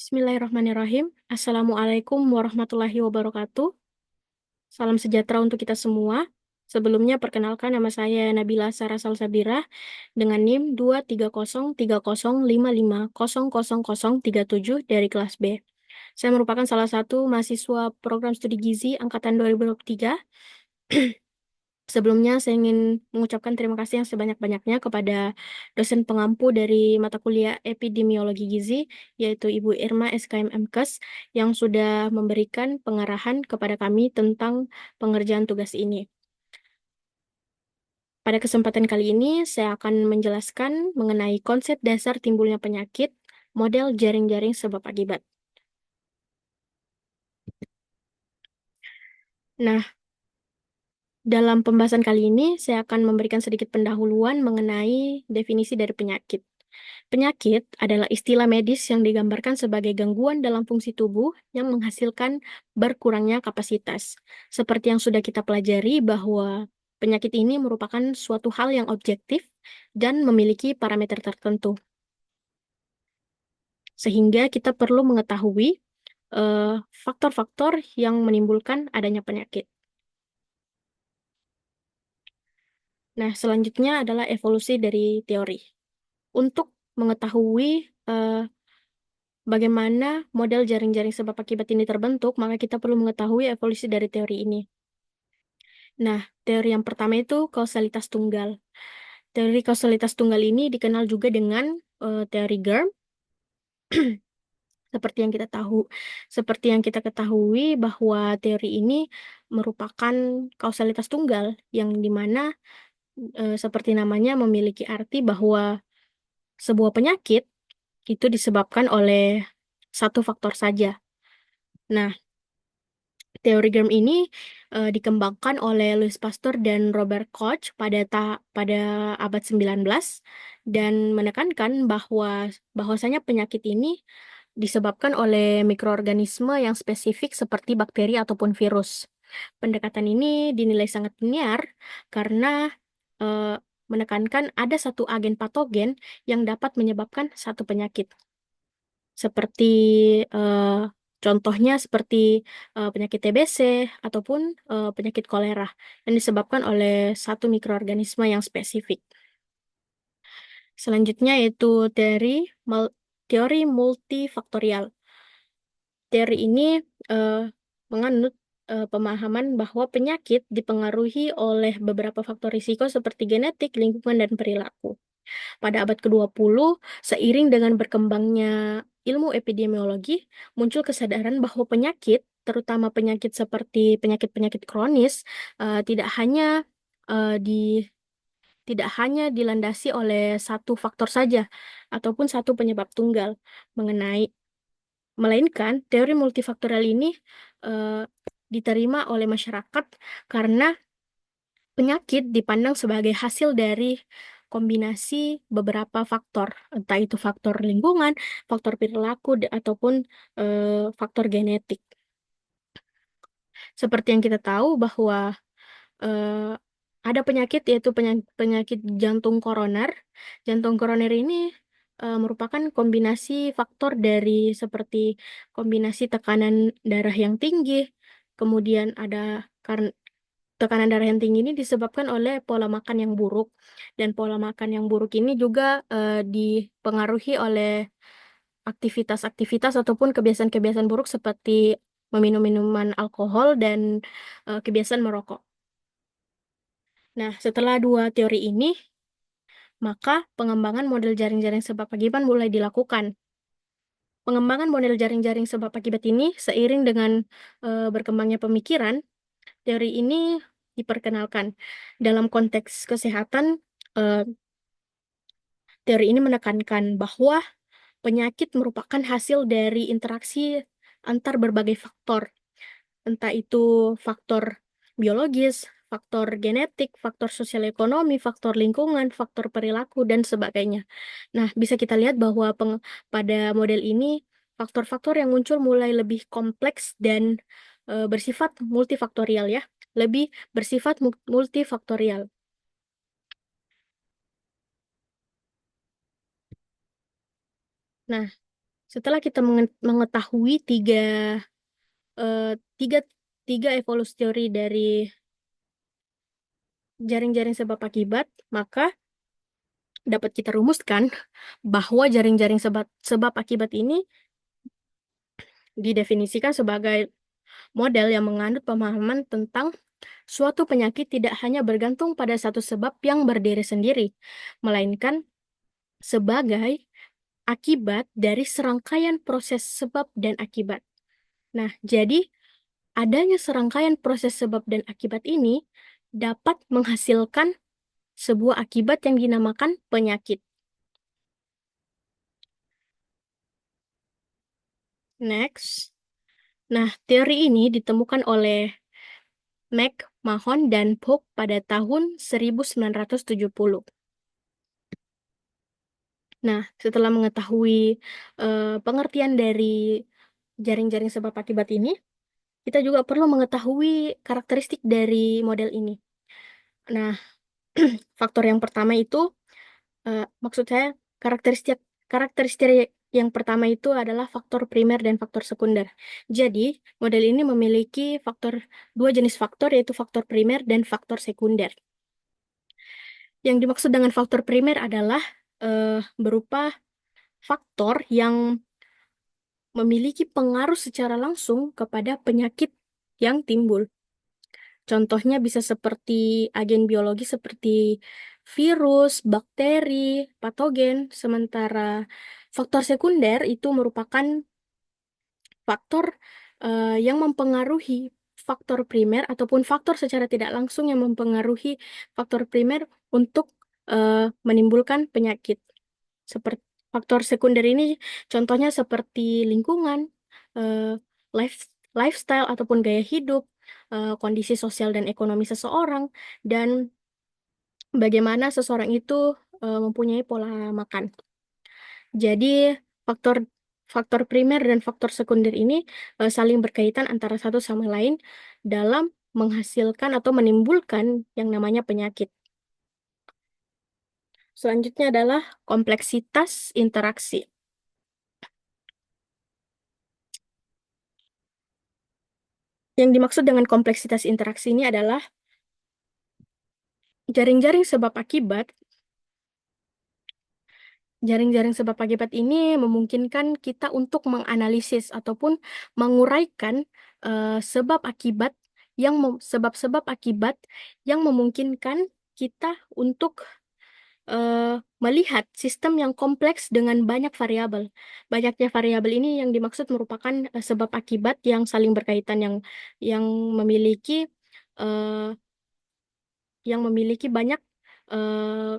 Bismillahirrahmanirrahim. Assalamualaikum warahmatullahi wabarakatuh. Salam sejahtera untuk kita semua. Sebelumnya, perkenalkan nama saya Nabila Sarah Salsabirah dengan NIM 2303055000037 dari kelas B. Saya merupakan salah satu mahasiswa program studi gizi angkatan 2023. Sebelumnya, saya ingin mengucapkan terima kasih yang sebanyak-banyaknya kepada dosen pengampu dari mata kuliah Epidemiologi Gizi, yaitu Ibu Irma SKM MKes, yang sudah memberikan pengarahan kepada kami tentang pengerjaan tugas ini. Pada kesempatan kali ini, saya akan menjelaskan mengenai konsep dasar timbulnya penyakit, model jaring-jaring sebab akibat. Nah, dalam pembahasan kali ini, saya akan memberikan sedikit pendahuluan mengenai definisi dari penyakit. Penyakit adalah istilah medis yang digambarkan sebagai gangguan dalam fungsi tubuh yang menghasilkan berkurangnya kapasitas. Seperti yang sudah kita pelajari bahwa penyakit ini merupakan suatu hal yang objektif dan memiliki parameter tertentu. Sehingga kita perlu mengetahui faktor-faktor yang menimbulkan adanya penyakit. Nah, selanjutnya adalah evolusi dari teori. Untuk mengetahui bagaimana model jaring-jaring sebab akibat ini terbentuk, maka kita perlu mengetahui evolusi dari teori ini. Nah, teori yang pertama itu kausalitas tunggal. Teori kausalitas tunggal ini dikenal juga dengan teori Germ. Seperti yang kita ketahui bahwa teori ini merupakan kausalitas tunggal yang dimana seperti namanya memiliki arti bahwa sebuah penyakit itu disebabkan oleh satu faktor saja. Nah, teori germ ini dikembangkan oleh Louis Pasteur dan Robert Koch pada abad 19 dan menekankan bahwasanya penyakit ini disebabkan oleh mikroorganisme yang spesifik seperti bakteri ataupun virus. Pendekatan ini dinilai sangat linear karena eh, menekankan ada satu agen patogen yang dapat menyebabkan satu penyakit. Seperti eh, contohnya seperti penyakit TBC ataupun penyakit kolera yang disebabkan oleh satu mikroorganisme yang spesifik. Selanjutnya yaitu teori multifaktorial. Teori ini eh, menganut pemahaman bahwa penyakit dipengaruhi oleh beberapa faktor risiko seperti genetik, lingkungan, dan perilaku. Pada abad ke-20, seiring dengan berkembangnya ilmu epidemiologi, muncul kesadaran bahwa penyakit, terutama penyakit seperti penyakit-penyakit kronis, eh, tidak hanya eh, di tidak hanya dilandasi oleh satu faktor saja ataupun satu penyebab tunggal, melainkan teori multifaktorial ini eh, diterima oleh masyarakat karena penyakit dipandang sebagai hasil dari kombinasi beberapa faktor, entah itu faktor lingkungan, faktor perilaku, ataupun faktor genetik. Seperti yang kita tahu bahwa eh, ada penyakit yaitu penyakit jantung koroner. Jantung koroner ini merupakan kombinasi faktor dari seperti kombinasi tekanan darah yang tinggi, kemudian ada karena tekanan darah yang tinggi ini disebabkan oleh pola makan yang buruk. Dan pola makan yang buruk ini juga dipengaruhi oleh aktivitas-aktivitas ataupun kebiasaan-kebiasaan buruk seperti meminum minuman alkohol dan kebiasaan merokok. Nah, setelah dua teori ini, maka pengembangan model jaring-jaring sebab akibat mulai dilakukan. Pengembangan model jaring-jaring sebab akibat ini seiring dengan berkembangnya pemikiran, teori ini diperkenalkan. Dalam konteks kesehatan, eh, teori ini menekankan bahwa penyakit merupakan hasil dari interaksi antar berbagai faktor, entah itu faktor biologis, faktor genetik, faktor sosial ekonomi, faktor lingkungan, faktor perilaku, dan sebagainya. Nah, bisa kita lihat bahwa pada model ini faktor-faktor yang muncul mulai lebih kompleks dan bersifat multifaktorial ya, lebih bersifat multifaktorial. Nah, Setelah kita mengetahui eh, tiga, tiga evolusi teori dari jaring-jaring sebab akibat, maka dapat kita rumuskan bahwa jaring-jaring sebab akibat ini didefinisikan sebagai model yang mengandung pemahaman tentang suatu penyakit tidak hanya bergantung pada satu sebab yang berdiri sendiri, melainkan sebagai akibat dari serangkaian proses sebab dan akibat. Nah, jadi adanya serangkaian proses sebab dan akibat ini dapat menghasilkan sebuah akibat yang dinamakan penyakit. Next. Nah, teori ini ditemukan oleh McMahon dan Polk pada tahun 1970. Nah, setelah mengetahui pengertian dari jaring-jaring sebab akibat ini, kita juga perlu mengetahui karakteristik dari model ini. Nah, faktor yang pertama itu, maksud saya karakteristik karakteristik yang pertama itu adalah faktor primer dan faktor sekunder. Jadi, model ini memiliki dua jenis faktor, yaitu faktor primer dan faktor sekunder. Yang dimaksud dengan faktor primer adalah berupa faktor yang memiliki pengaruh secara langsung kepada penyakit yang timbul. Contohnya bisa seperti agen biologi seperti virus, bakteri, patogen, sementara faktor sekunder itu merupakan faktor yang mempengaruhi faktor primer ataupun faktor secara tidak langsung yang mempengaruhi faktor primer untuk menimbulkan penyakit. Seperti faktor sekunder ini contohnya seperti lingkungan, eh, life, lifestyle ataupun gaya hidup, kondisi sosial dan ekonomi seseorang, dan bagaimana seseorang itu mempunyai pola makan. Jadi faktor faktor primer dan faktor sekunder ini saling berkaitan antara satu sama lain dalam menghasilkan atau menimbulkan yang namanya penyakit. Selanjutnya adalah kompleksitas interaksi. Yang dimaksud dengan kompleksitas interaksi ini adalah jaring-jaring sebab akibat. Jaring-jaring sebab akibat ini memungkinkan kita untuk menganalisis ataupun menguraikan sebab akibat sebab-sebab akibat yang memungkinkan kita untuk melihat sistem yang kompleks dengan banyak variabel. Banyaknya variabel ini yang dimaksud merupakan sebab akibat yang saling berkaitan yang memiliki eh, banyak eh,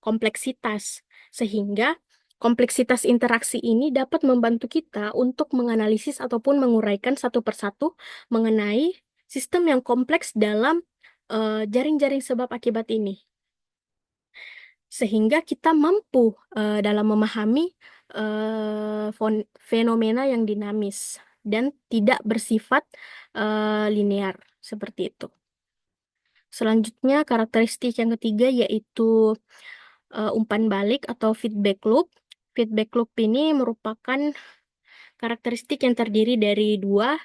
kompleksitas, sehingga kompleksitas interaksi ini dapat membantu kita untuk menganalisis ataupun menguraikan satu persatu mengenai sistem yang kompleks dalam jaring-jaring sebab akibat ini, sehingga kita mampu dalam memahami fenomena yang dinamis dan tidak bersifat linear seperti itu. Selanjutnya, karakteristik yang ketiga yaitu umpan balik atau feedback loop. Feedback loop ini merupakan karakteristik yang terdiri dari dua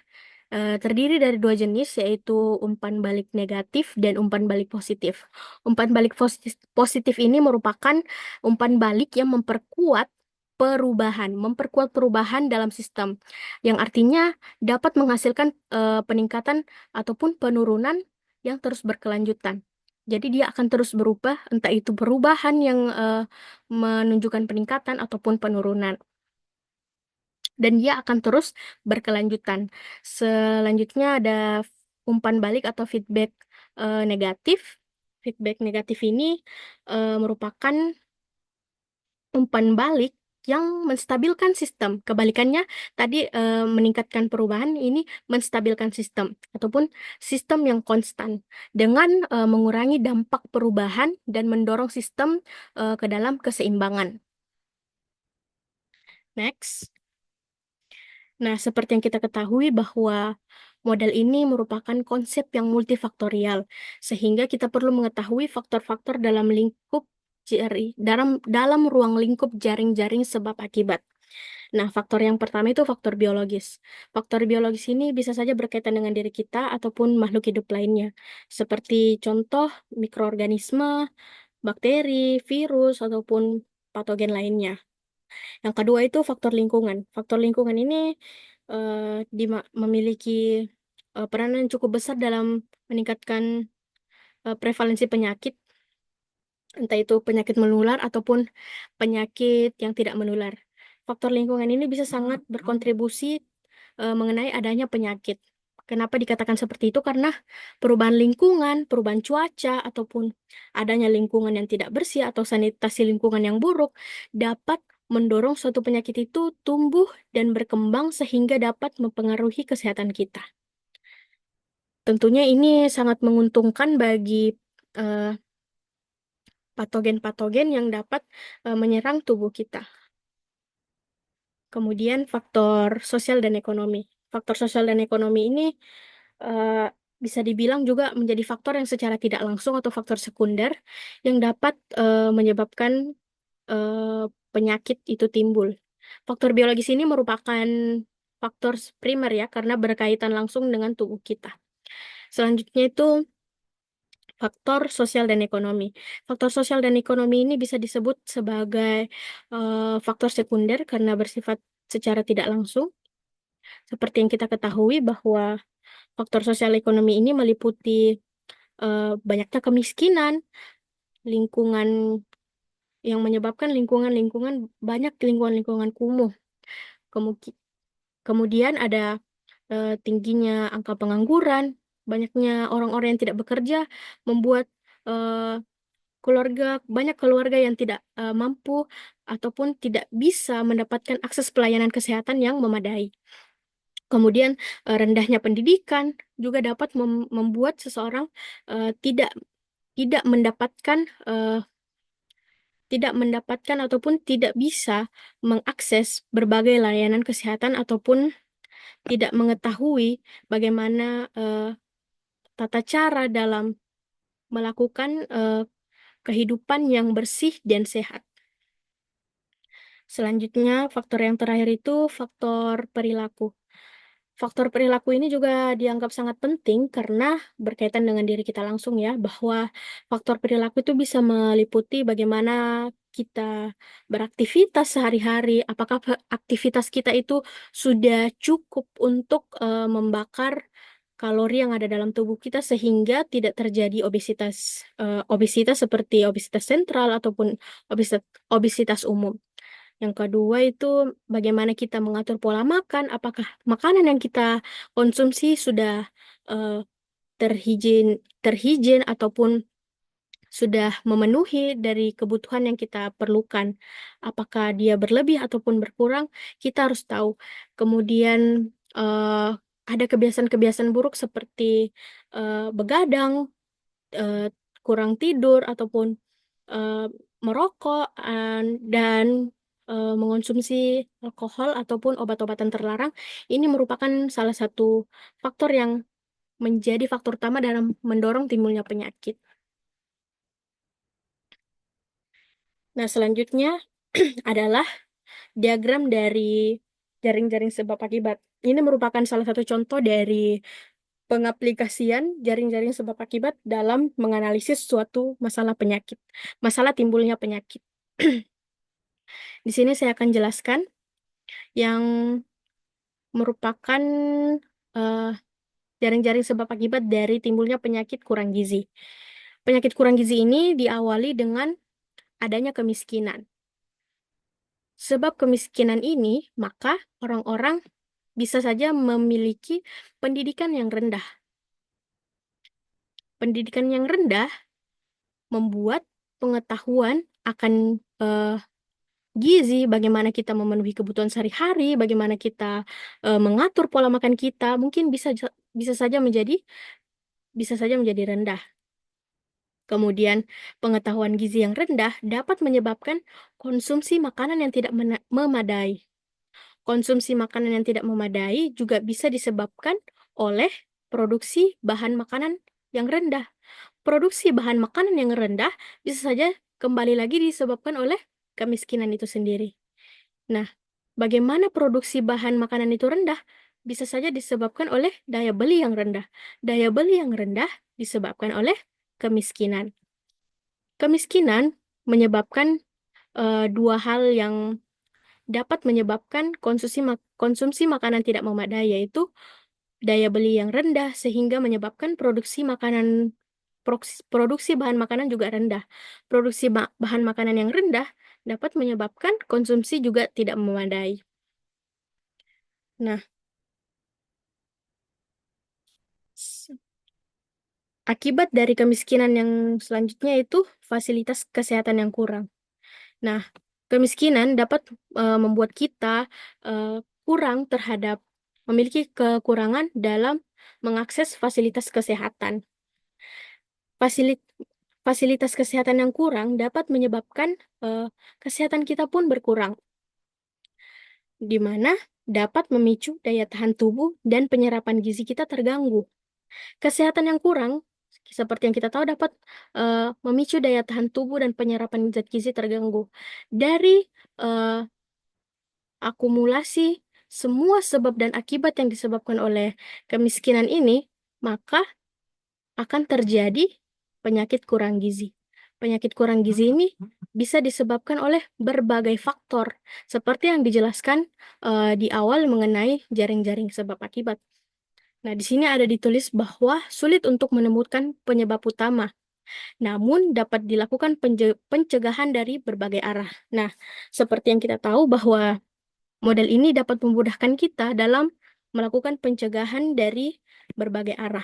jenis, yaitu umpan balik negatif dan umpan balik positif. Umpan balik positif ini merupakan umpan balik yang memperkuat perubahan dalam sistem, yang artinya dapat menghasilkan peningkatan ataupun penurunan yang terus berkelanjutan. Jadi dia akan terus berubah, entah itu perubahan yang menunjukkan peningkatan ataupun penurunan. Dan dia akan terus berkelanjutan. Selanjutnya ada umpan balik atau feedback negatif. Feedback negatif ini merupakan umpan balik yang menstabilkan sistem. Kebalikannya tadi meningkatkan perubahan, ini menstabilkan sistem ataupun sistem yang konstan dengan mengurangi dampak perubahan dan mendorong sistem ke dalam keseimbangan. Next. Nah, seperti yang kita ketahui bahwa model ini merupakan konsep yang multifaktorial, sehingga kita perlu mengetahui faktor-faktor dalam dalam ruang lingkup jaring-jaring sebab akibat. Nah, faktor yang pertama itu faktor biologis. Faktor biologis ini bisa saja berkaitan dengan diri kita ataupun makhluk hidup lainnya, seperti contoh mikroorganisme, bakteri, virus, ataupun patogen lainnya. Yang kedua itu faktor lingkungan. Faktor lingkungan ini memiliki peranan yang cukup besar dalam meningkatkan prevalensi penyakit, entah itu penyakit menular ataupun penyakit yang tidak menular. Faktor lingkungan ini bisa sangat berkontribusi mengenai adanya penyakit. Kenapa dikatakan seperti itu? Karena perubahan lingkungan, perubahan cuaca, ataupun adanya lingkungan yang tidak bersih atau sanitasi lingkungan yang buruk dapat mendorong suatu penyakit itu tumbuh dan berkembang sehingga dapat mempengaruhi kesehatan kita. Tentunya ini sangat menguntungkan bagi eh, patogen-patogen yang dapat menyerang tubuh kita. Kemudian faktor sosial dan ekonomi. Faktor sosial dan ekonomi ini eh, bisa dibilang juga menjadi faktor yang secara tidak langsung atau faktor sekunder yang dapat menyebabkan eh, penyakit itu timbul. Faktor biologis ini merupakan faktor primer ya, karena berkaitan langsung dengan tubuh kita. Selanjutnya itu faktor sosial dan ekonomi. Faktor sosial dan ekonomi ini bisa disebut sebagai faktor sekunder karena bersifat secara tidak langsung. Seperti yang kita ketahui bahwa faktor sosial ekonomi ini meliputi banyaknya kemiskinan, lingkungan yang menyebabkan banyak lingkungan-lingkungan kumuh. Kemuki- Kemudian ada tingginya angka pengangguran, banyaknya orang-orang yang tidak bekerja, membuat eh, banyak keluarga yang tidak mampu ataupun tidak bisa mendapatkan akses pelayanan kesehatan yang memadai. Kemudian rendahnya pendidikan juga dapat membuat seseorang eh, tidak tidak mendapatkan eh, tidak mendapatkan ataupun tidak bisa mengakses berbagai layanan kesehatan ataupun tidak mengetahui bagaimana tata cara dalam melakukan kehidupan yang bersih dan sehat. Selanjutnya, faktor yang terakhir itu faktor perilaku. Faktor perilaku ini juga dianggap sangat penting karena berkaitan dengan diri kita langsung ya, bahwa faktor perilaku itu bisa meliputi bagaimana kita beraktivitas sehari-hari, apakah aktivitas kita itu sudah cukup untuk membakar kalori yang ada dalam tubuh kita sehingga tidak terjadi obesitas seperti obesitas sentral ataupun obesitas, obesitas umum. Yang kedua itu bagaimana kita mengatur pola makan, apakah makanan yang kita konsumsi sudah eh, terhijin, terhijin ataupun sudah memenuhi dari kebutuhan yang kita perlukan. Apakah dia berlebih ataupun berkurang, kita harus tahu. Kemudian ada kebiasaan-kebiasaan buruk seperti begadang, eh, kurang tidur ataupun eh, merokok dan mengonsumsi alkohol ataupun obat-obatan terlarang ini merupakan salah satu faktor yang menjadi faktor utama dalam mendorong timbulnya penyakit. Nah, selanjutnya adalah diagram dari jaring-jaring sebab akibat. Ini merupakan salah satu contoh dari pengaplikasian jaring-jaring sebab akibat dalam menganalisis suatu masalah penyakit, masalah timbulnya penyakit. Di sini saya akan jelaskan yang merupakan eh, jaring-jaring sebab akibat dari timbulnya penyakit kurang gizi. Penyakit kurang gizi ini diawali dengan adanya kemiskinan. Sebab kemiskinan ini, maka orang-orang bisa saja memiliki pendidikan yang rendah. Pendidikan yang rendah membuat pengetahuan akan gizi, bagaimana kita memenuhi kebutuhan sehari-hari, bagaimana kita mengatur pola makan kita, mungkin bisa saja menjadi rendah. Kemudian, pengetahuan gizi yang rendah dapat menyebabkan konsumsi makanan yang tidak memadai. Konsumsi makanan yang tidak memadai juga bisa disebabkan oleh produksi bahan makanan yang rendah. Produksi bahan makanan yang rendah bisa saja kembali lagi disebabkan oleh kemiskinan itu sendiri. Nah, Bagaimana produksi bahan makanan itu rendah? Bisa saja disebabkan oleh daya beli yang rendah. Daya beli yang rendah disebabkan oleh kemiskinan. Kemiskinan menyebabkan dua hal yang dapat menyebabkan konsumsi makanan tidak memadai, yaitu daya beli yang rendah sehingga menyebabkan produksi bahan makanan juga rendah. Produksi bahan makanan yang rendah dapat menyebabkan konsumsi juga tidak memadai. Nah, s- akibat dari kemiskinan yang selanjutnya itu fasilitas kesehatan yang kurang. Nah, kemiskinan dapat membuat kita eh, kurang terhadap memiliki kekurangan dalam mengakses fasilitas kesehatan. Fasilit Fasilitas kesehatan yang kurang dapat menyebabkan eh, kesehatan kita pun berkurang, di mana dapat memicu daya tahan tubuh dan penyerapan gizi kita terganggu. Kesehatan yang kurang, seperti yang kita tahu, dapat memicu daya tahan tubuh dan penyerapan zat gizi terganggu. Dari eh, akumulasi semua sebab dan akibat yang disebabkan oleh kemiskinan ini, maka akan terjadi penyakit kurang gizi. Penyakit kurang gizi ini bisa disebabkan oleh berbagai faktor, seperti yang dijelaskan di awal mengenai jaring-jaring sebab akibat. Nah, di sini ada ditulis bahwa sulit untuk menemukan penyebab utama, namun dapat dilakukan pencegahan dari berbagai arah. Nah, seperti yang kita tahu bahwa model ini dapat memudahkan kita dalam melakukan pencegahan dari berbagai arah.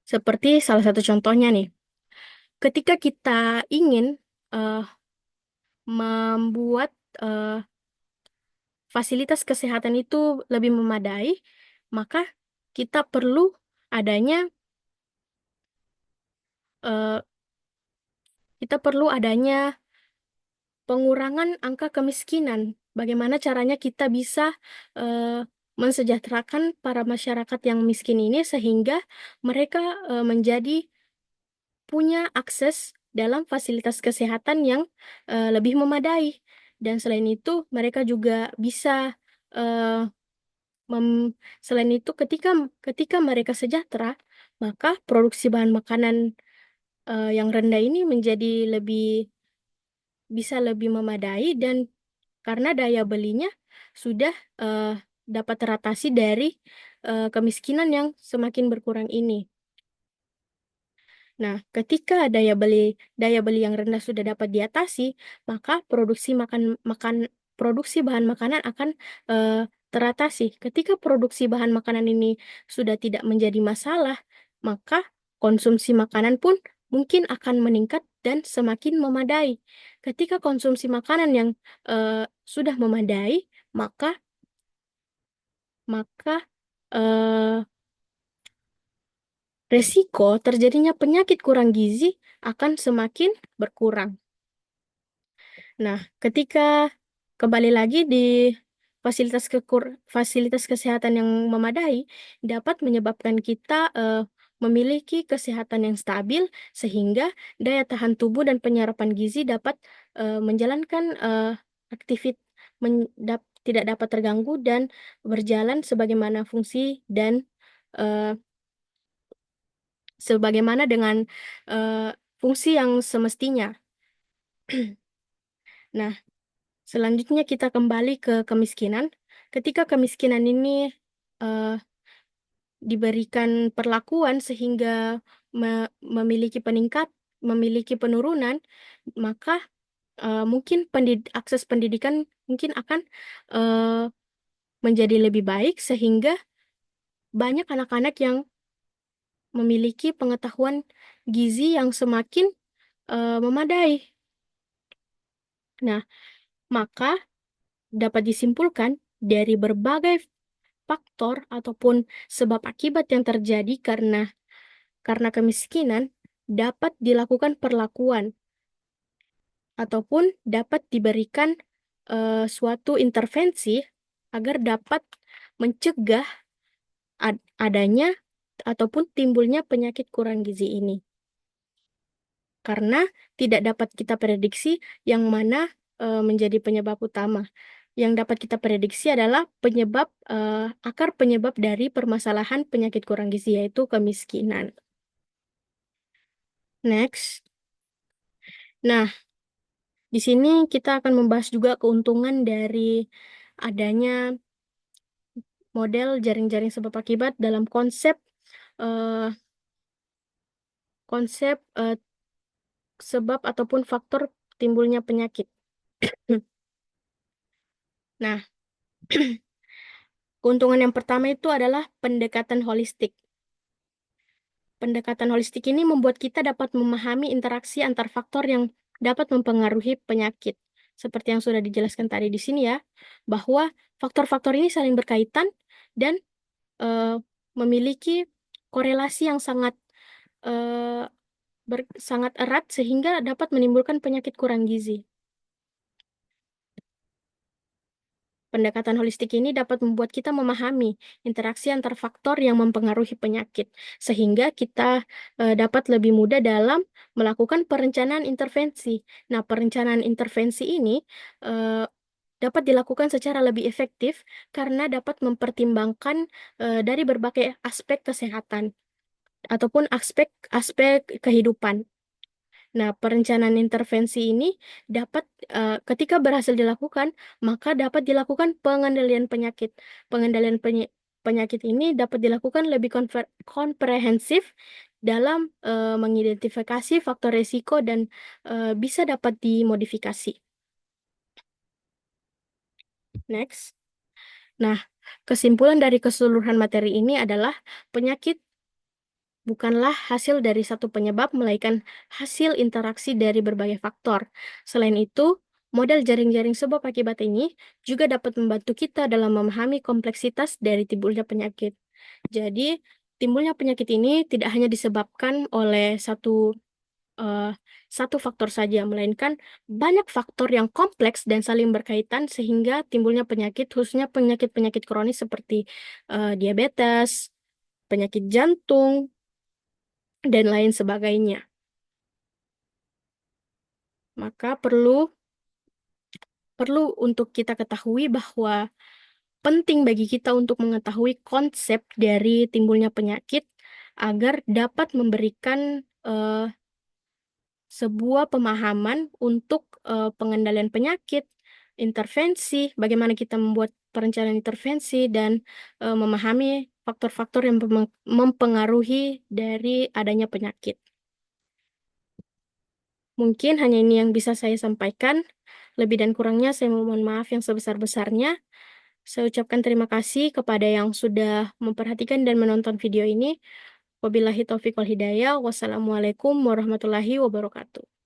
Seperti salah satu contohnya nih, ketika kita ingin eh, membuat eh, fasilitas kesehatan itu lebih memadai, maka kita perlu adanya eh, kita perlu adanya pengurangan angka kemiskinan. Bagaimana caranya kita bisa eh, mensejahterakan para masyarakat yang miskin ini sehingga mereka menjadi punya akses dalam fasilitas kesehatan yang lebih memadai. Dan selain itu, mereka juga bisa eh, mem- selain itu ketika ketika mereka sejahtera, maka produksi bahan makanan yang rendah ini menjadi lebih bisa lebih memadai, dan karena daya belinya sudah eh, dapat teratasi dari kemiskinan yang semakin berkurang ini. Nah, ketika daya beli yang rendah sudah dapat diatasi, maka produksi bahan makanan akan eh, teratasi. Ketika produksi bahan makanan ini sudah tidak menjadi masalah, maka konsumsi makanan pun mungkin akan meningkat dan semakin memadai. Ketika konsumsi makanan yang sudah memadai, maka maka eh, resiko terjadinya penyakit kurang gizi akan semakin berkurang. Nah, ketika kembali lagi di fasilitas kesehatan yang memadai dapat menyebabkan kita memiliki kesehatan yang stabil sehingga daya tahan tubuh dan penyerapan gizi dapat menjalankan aktivit tidak dapat terganggu dan berjalan eh, sebagaimana dengan fungsi yang semestinya. Nah, selanjutnya kita kembali ke kemiskinan. Ketika kemiskinan ini eh, diberikan perlakuan sehingga memiliki memiliki penurunan, maka mungkin akses pendidikan mungkin akan eh, menjadi lebih baik sehingga banyak anak-anak yang memiliki pengetahuan gizi yang semakin memadai. Nah, maka dapat disimpulkan dari berbagai faktor ataupun sebab akibat yang terjadi karena kemiskinan dapat dilakukan perlakuan ataupun dapat diberikan suatu intervensi agar dapat mencegah adanya ataupun timbulnya penyakit kurang gizi ini. Karena tidak dapat kita prediksi yang mana menjadi penyebab utama. yang dapat kita prediksi adalah akar penyebab dari permasalahan penyakit kurang gizi, yaitu kemiskinan. Next. Nah, di sini kita akan membahas juga keuntungan dari adanya model jaring-jaring sebab akibat dalam eh, konsep sebab ataupun faktor timbulnya penyakit. Nah, keuntungan yang pertama itu adalah pendekatan holistik. Pendekatan holistik ini membuat kita dapat memahami interaksi antar faktor yang dapat mempengaruhi penyakit. Seperti yang sudah dijelaskan tadi di sini ya, bahwa faktor-faktor ini saling berkaitan dan eh, memiliki korelasi yang eh, sangat erat sehingga dapat menimbulkan penyakit kurang gizi. Pendekatan holistik ini dapat membuat kita memahami interaksi antar faktor yang mempengaruhi penyakit, sehingga kita dapat lebih mudah dalam melakukan perencanaan intervensi. Nah, perencanaan intervensi ini eh, dapat dilakukan secara lebih efektif karena dapat mempertimbangkan dari berbagai aspek kesehatan ataupun aspek-aspek kehidupan. Nah, perencanaan intervensi ini dapat, ketika berhasil dilakukan, maka dapat dilakukan pengendalian penyakit. Pengendalian penyakit ini dapat dilakukan lebih komprehensif dalam mengidentifikasi faktor risiko dan bisa dapat dimodifikasi. Next. Nah, kesimpulan dari keseluruhan materi ini adalah penyakit bukanlah hasil dari satu penyebab, melainkan hasil interaksi dari berbagai faktor. Selain itu, model jaring-jaring sebab akibat ini juga dapat membantu kita dalam memahami kompleksitas dari timbulnya penyakit. Jadi, timbulnya penyakit ini tidak hanya disebabkan oleh eh, satu faktor saja, melainkan banyak faktor yang kompleks dan saling berkaitan sehingga timbulnya penyakit, khususnya penyakit-penyakit kronis seperti diabetes, penyakit jantung, dan lain sebagainya. Maka perlu untuk kita ketahui bahwa penting bagi kita untuk mengetahui konsep dari timbulnya penyakit agar dapat memberikan sebuah pemahaman untuk pengendalian penyakit, intervensi, bagaimana kita membuat perencanaan intervensi dan memahami faktor-faktor yang mempengaruhi dari adanya penyakit. Mungkin hanya ini yang bisa saya sampaikan. Lebih dan kurangnya saya mohon maaf yang sebesar-besarnya. Saya ucapkan terima kasih kepada yang sudah memperhatikan dan menonton video ini. Wabillahi taufiq wal hidayah. Wassalamualaikum warahmatullahi wabarakatuh.